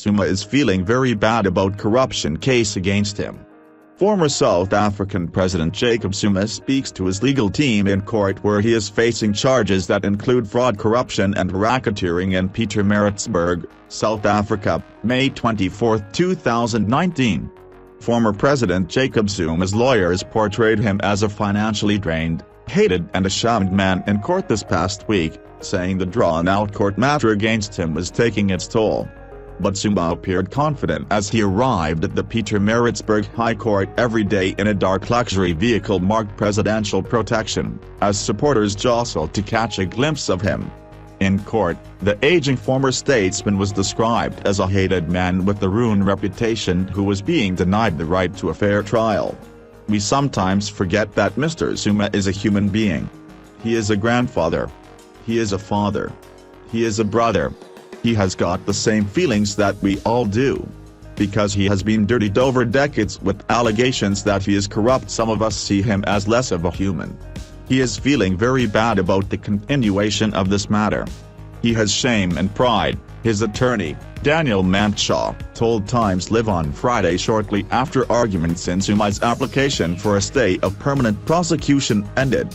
Zuma is feeling very bad about corruption case against him. Former South African President Jacob Zuma speaks to his legal team in court where he is facing charges that include fraud, corruption and racketeering in Pietermaritzburg, South Africa, May 24, 2019. Former President Jacob Zuma's lawyers portrayed him as a financially drained, hated and ashamed man in court this past week, saying the drawn-out court matter against him was taking its toll. But Zuma appeared confident as he arrived at the Pietermaritzburg High Court every day in a dark luxury vehicle marked presidential protection, as supporters jostled to catch a glimpse of him. In court, the aging former statesman was described as a hated man with a ruined reputation who was being denied the right to a fair trial. We sometimes forget that Mr. Zuma is a human being. He is a grandfather. He is a father. He is a brother. He has got the same feelings that we all do. Because he has been dirtied over decades with allegations that he is corrupt, some of us see him as less of a human. He is feeling very bad about the continuation of this matter. He has shame and pride, his attorney, Daniel Manshaw, told Times Live on Friday shortly after arguments in Zuma's application for a stay of permanent prosecution ended.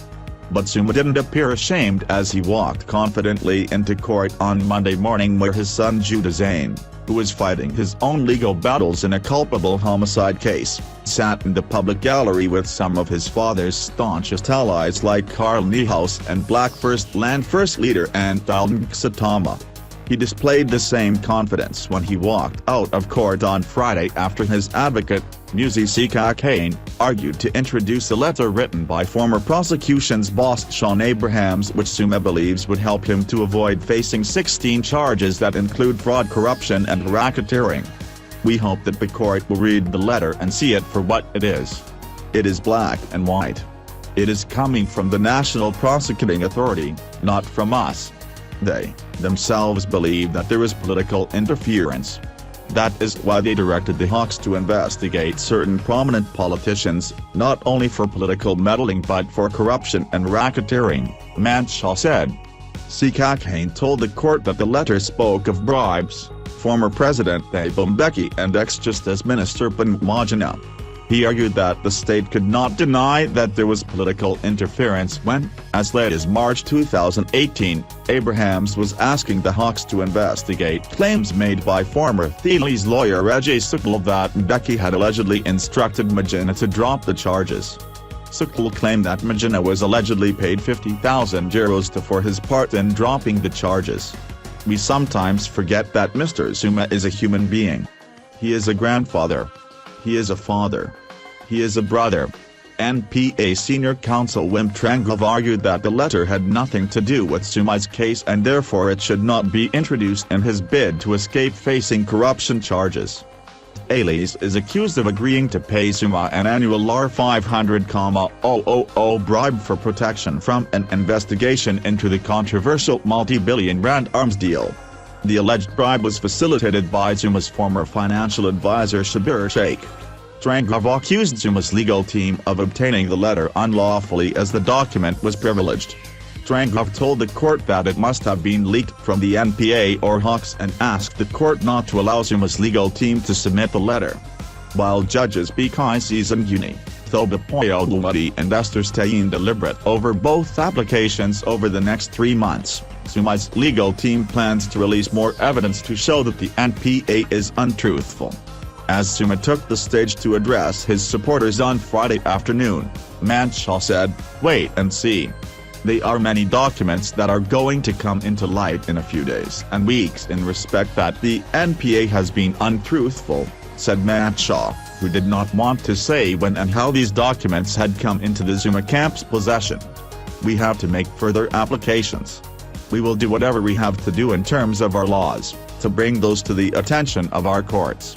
But Zuma didn't appear ashamed as he walked confidently into court on Monday morning, where his son Jacob Zuma, who is fighting his own legal battles in a culpable homicide case, sat in the public gallery with some of his father's staunchest allies like Karl Niehaus and Black First Land First leader Anton Satama. He displayed the same confidence when he walked out of court on Friday after his advocate, Muzi Sekakane, argued to introduce a letter written by former prosecution's boss Sean Abrahams, which Zuma believes would help him to avoid facing 16 charges that include fraud, corruption and racketeering. We hope that the court will read the letter and see it for what it is. It is black and white. It is coming from the National Prosecuting Authority, not from us. They, themselves, believe that there is political interference. That is why they directed the Hawks to investigate certain prominent politicians, not only for political meddling but for corruption and racketeering, Manshaw said. Sekakane told the court that the letter spoke of bribes, former President Thabo Mbeki and ex-Justice Minister Pietermaritzburg. He argued that the state could not deny that there was political interference when, as late as March 2018, Abrahams was asking the Hawks to investigate claims made by former Thiele's lawyer Jostled that Mbeki had allegedly instructed Magina to drop the charges. Jostled claimed that Magina was allegedly paid €50,000 for his part in dropping the charges. We sometimes forget that Mr. Zuma is a human being. He is a grandfather. He is a father. He is a brother. NPA senior counsel Wim Trengove argued that the letter had nothing to do with Zuma's case and therefore it should not be introduced in his bid to escape facing corruption charges. Ailes is accused of agreeing to pay Zuma an annual $500,000 bribe for protection from an investigation into the controversial multi-billion-rand arms deal. The alleged bribe was facilitated by Zuma's former financial advisor Shabir Sheikh. Trengove accused Zuma's legal team of obtaining the letter unlawfully as the document was privileged. Trengove told the court that it must have been leaked from the NPA or Hawks and asked the court not to allow Zuma's legal team to submit the letter. While judges Bikaisis and Uni, Thobapoyolumadi and Esther Stein deliberate over both applications over the next 3 months, Zuma's legal team plans to release more evidence to show that the NPA is untruthful. As Zuma took the stage to address his supporters on Friday afternoon, Manshaw said, "Wait and see. There are many documents that are going to come into light in a few days and weeks in respect that the NPA has been untruthful," said Manshaw, who did not want to say when and how these documents had come into the Zuma camp's possession. "We have to make further applications. We will do whatever we have to do in terms of our laws, to bring those to the attention of our courts."